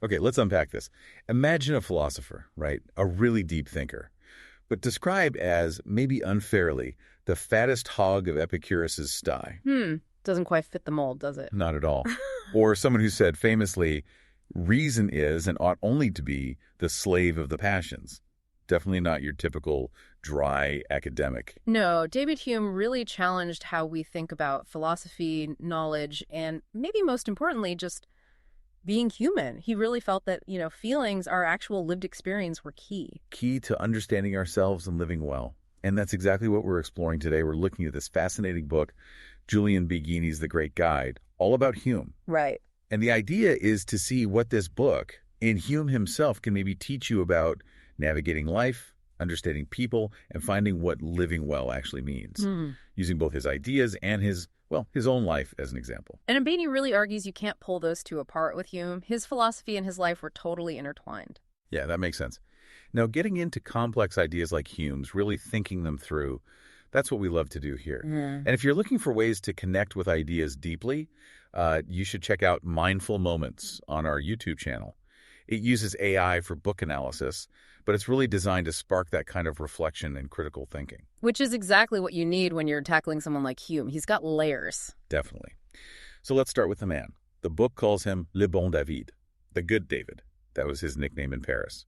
Okay, let's unpack this. Imagine a philosopher, right? A really deep thinker, but described as, maybe unfairly, the fattest hog of Epicurus's sty. Doesn't quite fit the mold, does it? Not at all. Or someone who said famously, reason is and ought only to be the slave of the passions. Definitely not your typical dry academic. No, David Hume really challenged how we think about philosophy, knowledge, and maybe most importantly, just being human. He really felt that, feelings, our actual lived experience, were key. Key to understanding ourselves and living well. And that's exactly what we're exploring today. We're looking at this fascinating book, Julian Baggini's The Great Guide, all about Hume. Right. And the idea is to see what this book, and Hume himself, can maybe teach you about navigating life, understanding people, and finding what living well actually means, using both his ideas and his own life as an example. And Baggini really argues you can't pull those two apart with Hume. His philosophy and his life were totally intertwined. Yeah, that makes sense. Now, getting into complex ideas like Hume's, really thinking them through, that's what we love to do here. And if you're looking for ways to connect with ideas deeply, you should check out Mindful Moments on our YouTube channel. It uses AI for book analysis, but it's really designed to spark that kind of reflection and critical thinking. Which is exactly what you need when you're tackling someone like Hume. He's got layers. Definitely. So let's start with the man. The book calls him Le Bon David, the good David. That was his nickname in Paris.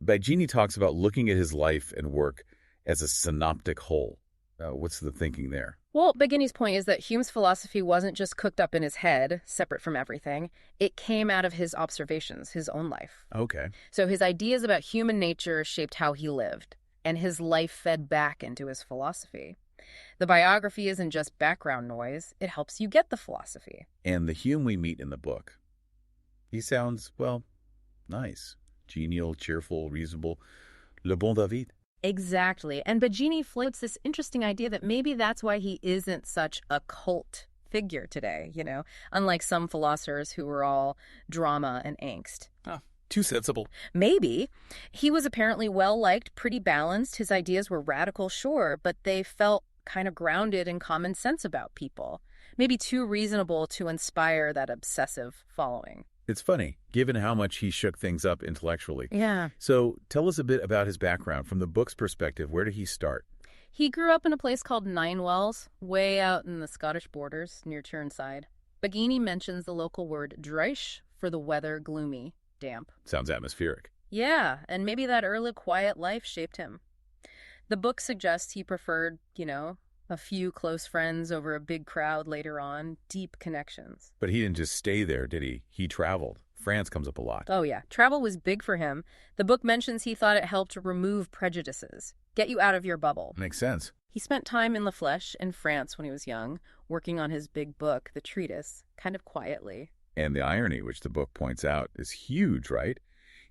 Baggini talks about looking at his life and work as a synoptic whole. What's the thinking there? Well, Baggini's point is that Hume's philosophy wasn't just cooked up in his head, separate from everything. It came out of his observations, his own life. Okay. So his ideas about human nature shaped how he lived, and his life fed back into his philosophy. The biography isn't just background noise. It helps you get the philosophy. And the Hume we meet in the book, he sounds, nice. Genial, cheerful, reasonable. Le Bon David. Exactly. And Baggini floats this interesting idea that maybe that's why he isn't such a cult figure today, unlike some philosophers who were all drama and angst. Too sensible. Maybe. He was apparently well-liked, pretty balanced. His ideas were radical, sure, but they felt kind of grounded in common sense about people. Maybe too reasonable to inspire that obsessive following. It's funny, given how much he shook things up intellectually. Yeah. So tell us a bit about his background. From the book's perspective, where did he start? He grew up in a place called Ninewells, way out in the Scottish borders, near Chirnside. Baggini mentions the local word dreish for the weather, gloomy, damp. Sounds atmospheric. Yeah, and maybe that early quiet life shaped him. The book suggests he preferred, a few close friends over a big crowd later on, deep connections. But he didn't just stay there, did he? He traveled. France comes up a lot. Oh, yeah. Travel was big for him. The book mentions he thought it helped to remove prejudices, get you out of your bubble. Makes sense. He spent time in the flesh in France when he was young, working on his big book, The Treatise, kind of quietly. And the irony, which the book points out, is huge, right?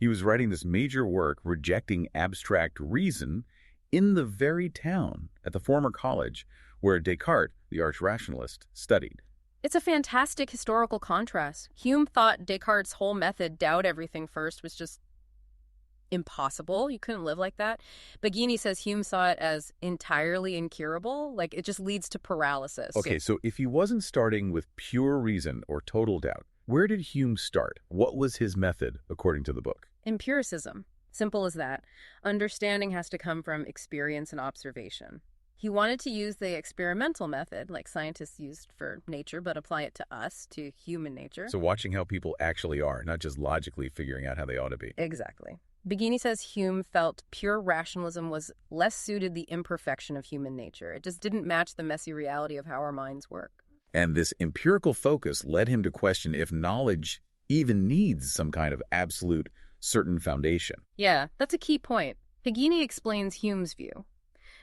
He was writing this major work rejecting abstract reason in the very town at the former college where Descartes, the arch-rationalist, studied. It's a fantastic historical contrast. Hume thought Descartes' whole method, doubt everything first, was just impossible. You couldn't live like that. Baggini says Hume saw it as entirely incurable, like it just leads to paralysis. Okay, so if he wasn't starting with pure reason or total doubt, where did Hume start? What was his method, according to the book? Empiricism. Simple as that. Understanding has to come from experience and observation. He wanted to use the experimental method, like scientists used for nature, but apply it to us, to human nature. So watching how people actually are, not just logically figuring out how they ought to be. Exactly. Baggini says Hume felt pure rationalism was less suited the imperfection of human nature. It just didn't match the messy reality of how our minds work. And this empirical focus led him to question if knowledge even needs some kind of absolute certain foundation. Yeah, that's a key point. Baggini explains Hume's view.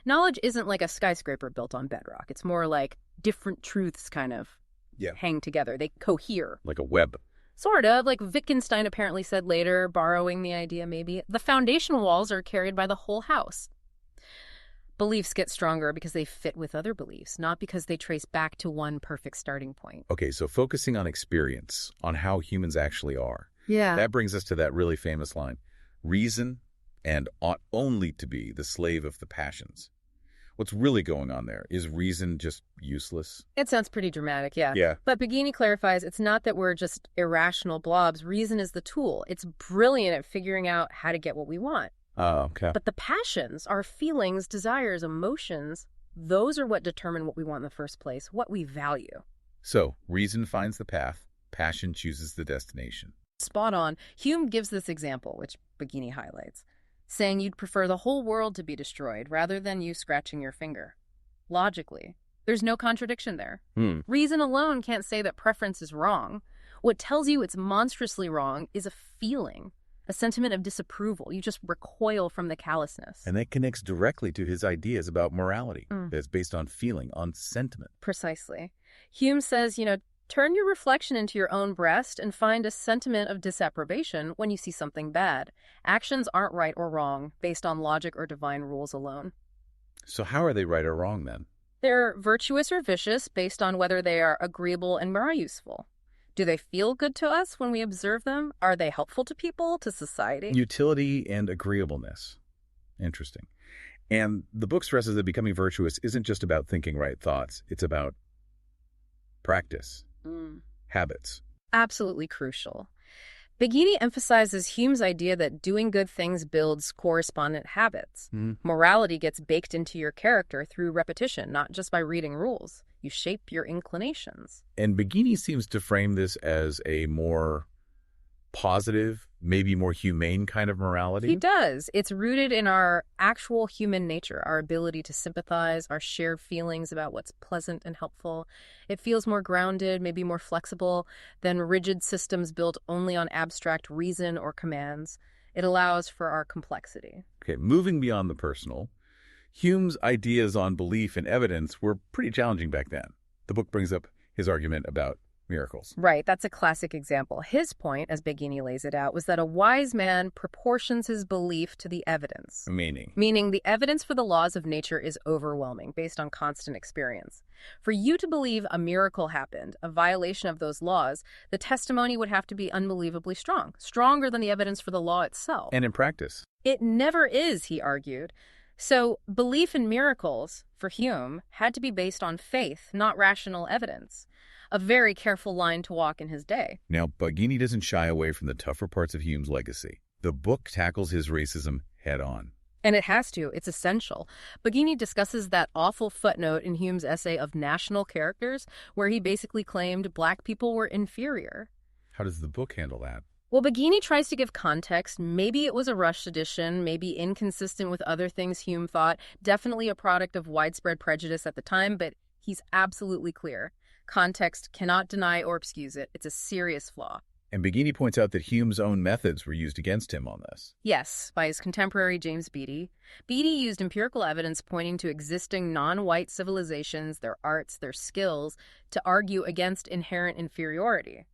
Knowledge isn't like a skyscraper built on bedrock. It's more like different truths kind of hang together. They cohere. Like a web. Sort of, like Wittgenstein apparently said later, borrowing the idea maybe. The foundation walls are carried by the whole house. Beliefs get stronger because they fit with other beliefs, not because they trace back to one perfect starting point. Okay, so focusing on experience, on how humans actually are. Yeah. That brings us to that really famous line, reason and ought only to be the slave of the passions. What's really going on there? Is reason just useless? It sounds pretty dramatic, yeah. Yeah. But Baggini clarifies it's not that we're just irrational blobs. Reason is the tool. It's brilliant at figuring out how to get what we want. Oh, okay. But the passions, our feelings, desires, emotions, those are what determine what we want in the first place, what we value. So, reason finds the path, passion chooses the destination. Spot on. Hume gives this example, which Baggini highlights, saying you'd prefer the whole world to be destroyed rather than you scratching your finger. Logically, there's no contradiction there. Reason alone can't say that preference is wrong. What tells you it's monstrously wrong is a feeling, a sentiment of disapproval. You just recoil from the callousness. And that connects directly to his ideas about morality. That's based on feeling, on sentiment. Precisely. Hume says, turn your reflection into your own breast and find a sentiment of disapprobation when you see something bad. Actions aren't right or wrong based on logic or divine rules alone. So how are they right or wrong then? They're virtuous or vicious based on whether they are agreeable and more useful. Do they feel good to us when we observe them? Are they helpful to people, to society? Utility and agreeableness. Interesting. And the book stresses that becoming virtuous isn't just about thinking right thoughts. It's about practice, habits. Absolutely crucial. Baggini emphasizes Hume's idea that doing good things builds correspondent habits. Morality gets baked into your character through repetition, not just by reading rules. You shape your inclinations. And Baggini seems to frame this as a more positive, maybe more humane kind of morality. He does. It's rooted in our actual human nature, our ability to sympathize, our shared feelings about what's pleasant and helpful. It feels more grounded, maybe more flexible than rigid systems built only on abstract reason or commands. It allows for our complexity. Okay, moving beyond the personal, Hume's ideas on belief and evidence were pretty challenging back then. The book brings up his argument about miracles. Right, that's a classic example. His point, as Baggini lays it out, was that a wise man proportions his belief to the evidence. Meaning the evidence for the laws of nature is overwhelming, based on constant experience. For you to believe a miracle happened, a violation of those laws, the testimony would have to be unbelievably strong, stronger than the evidence for the law itself. And in practice? It never is, he argued. So belief in miracles, for Hume, had to be based on faith, not rational evidence. A very careful line to walk in his day. Now, Baggini doesn't shy away from the tougher parts of Hume's legacy. The book tackles his racism head on. And it has to. It's essential. Baggini discusses that awful footnote in Hume's essay of National Characters, where he basically claimed black people were inferior. How does the book handle that? Well, Baggini tries to give context. Maybe it was a rushed edition, maybe inconsistent with other things Hume thought, definitely a product of widespread prejudice at the time, but he's absolutely clear. Context cannot deny or excuse it. It's a serious flaw. And Baggini points out that Hume's own methods were used against him on this. Yes, by his contemporary James Beattie. Beattie used empirical evidence pointing to existing non-white civilizations, their arts, their skills, to argue against inherent inferiority.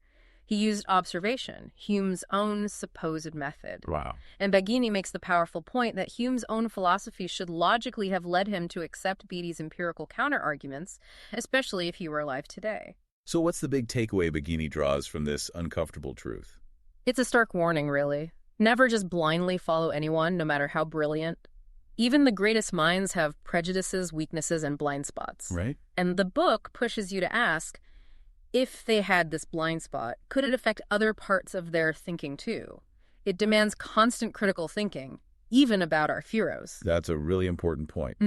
He used observation, Hume's own supposed method. Wow. And Baggini makes the powerful point that Hume's own philosophy should logically have led him to accept Beattie's empirical counter-arguments, especially if he were alive today. So what's the big takeaway Baggini draws from this uncomfortable truth? It's a stark warning, really. Never just blindly follow anyone, no matter how brilliant. Even the greatest minds have prejudices, weaknesses, and blind spots. Right. And the book pushes you to ask, if they had this blind spot, could it affect other parts of their thinking too? It demands constant critical thinking, even about our heroes. That's a really important point.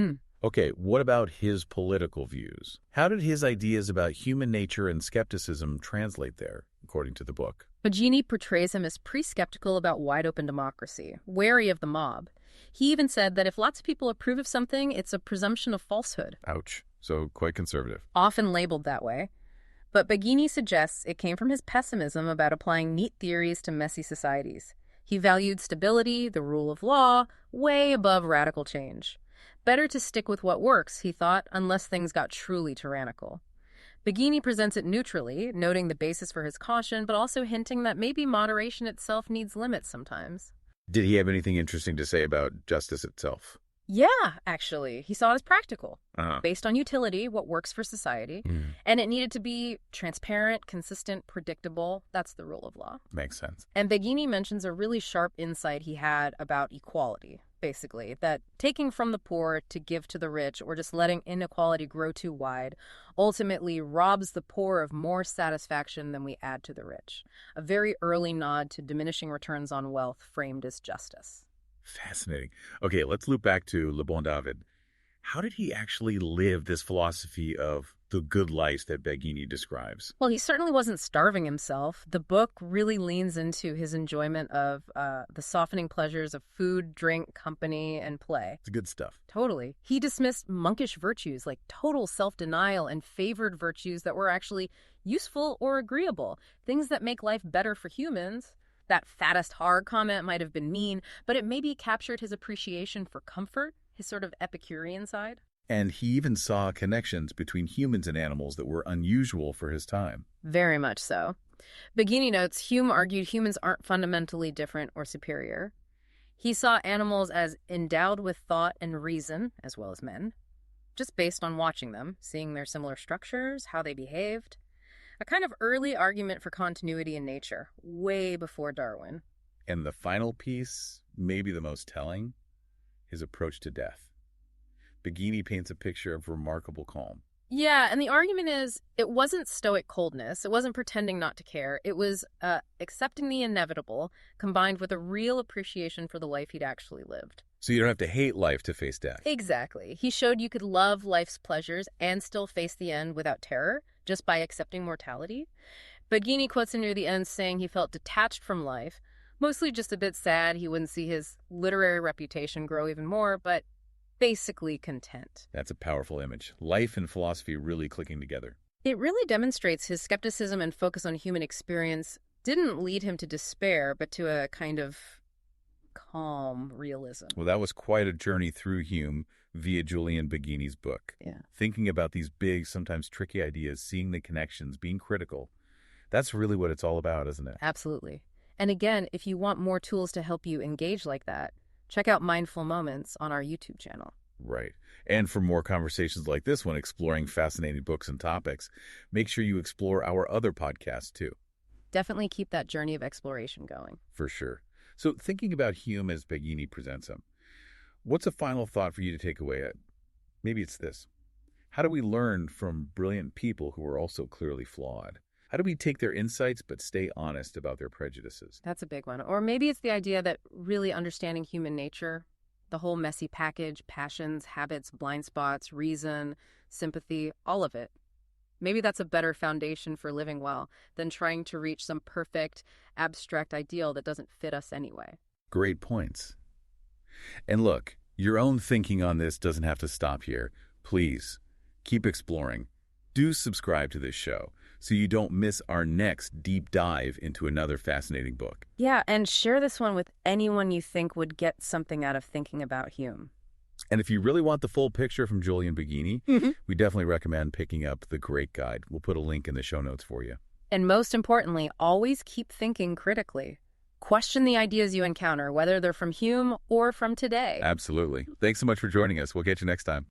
Okay, what about his political views? How did his ideas about human nature and skepticism translate there, according to the book? Baggini portrays him as pre-skeptical about wide-open democracy, wary of the mob. He even said that if lots of people approve of something, it's a presumption of falsehood. Ouch. So quite conservative. Often labeled that way. But Baggini suggests it came from his pessimism about applying neat theories to messy societies. He valued stability, the rule of law, way above radical change. Better to stick with what works, he thought, unless things got truly tyrannical. Baggini presents it neutrally, noting the basis for his caution, but also hinting that maybe moderation itself needs limits sometimes. Did he have anything interesting to say about justice itself? Yeah, actually. He saw it as practical, based on utility, what works for society, and it needed to be transparent, consistent, predictable. That's the rule of law. Makes sense. And Baggini mentions a really sharp insight he had about equality. basically, that taking from the poor to give to the rich or just letting inequality grow too wide ultimately robs the poor of more satisfaction than we add to the rich. A very early nod to diminishing returns on wealth framed as justice. Fascinating. Okay, let's loop back to Le Bon David. How did he actually live this philosophy of the good life that Baggini describes? Well, he certainly wasn't starving himself. The book really leans into his enjoyment of the softening pleasures of food, drink, company, and play. It's good stuff. Totally. He dismissed monkish virtues like total self-denial and favored virtues that were actually useful or agreeable, things that make life better for humans. That fattest hard comment might have been mean, but it maybe captured his appreciation for comfort, his sort of Epicurean side. And he even saw connections between humans and animals that were unusual for his time. Very much so. Baggini notes Hume argued humans aren't fundamentally different or superior. He saw animals as endowed with thought and reason, as well as men, just based on watching them, seeing their similar structures, how they behaved. A kind of early argument for continuity in nature, way before Darwin. And the final piece, maybe the most telling, his approach to death. Baggini paints a picture of remarkable calm. Yeah, and the argument is it wasn't stoic coldness. It wasn't pretending not to care. It was accepting the inevitable combined with a real appreciation for the life he'd actually lived. So you don't have to hate life to face death. Exactly. He showed you could love life's pleasures and still face the end without terror, just by accepting mortality. Baggini quotes him near the end saying he felt detached from life, mostly just a bit sad he wouldn't see his literary reputation grow even more, but basically content. That's a powerful image. Life and philosophy really clicking together. It really demonstrates his skepticism and focus on human experience didn't lead him to despair, but to a kind of calm realism. Well, that was quite a journey through Hume via Julian Baggini's book. Yeah. Thinking about these big, sometimes tricky ideas, seeing the connections, being critical. That's really what it's all about, isn't it? Absolutely. And again, if you want more tools to help you engage like that, check out Mindful Moments on our YouTube channel. Right. And for more conversations like this one, exploring fascinating books and topics, make sure you explore our other podcasts too. Definitely keep that journey of exploration going. For sure. So thinking about Hume as Baggini presents him, what's a final thought for you to take away? Maybe it's this. How do we learn from brilliant people who are also clearly flawed? How do we take their insights but stay honest about their prejudices? That's a big one. Or maybe it's the idea that really understanding human nature, the whole messy package, passions, habits, blind spots, reason, sympathy, all of it. Maybe that's a better foundation for living well than trying to reach some perfect, abstract ideal that doesn't fit us anyway. Great points. And look, your own thinking on this doesn't have to stop here. Please, keep exploring. Do subscribe to this show so you don't miss our next deep dive into another fascinating book. Yeah, and share this one with anyone you think would get something out of thinking about Hume. And if you really want the full picture from Julian Baggini, we definitely recommend picking up The Great Guide. We'll put a link in the show notes for you. And most importantly, always keep thinking critically. Question the ideas you encounter, whether they're from Hume or from today. Absolutely. Thanks so much for joining us. We'll catch you next time.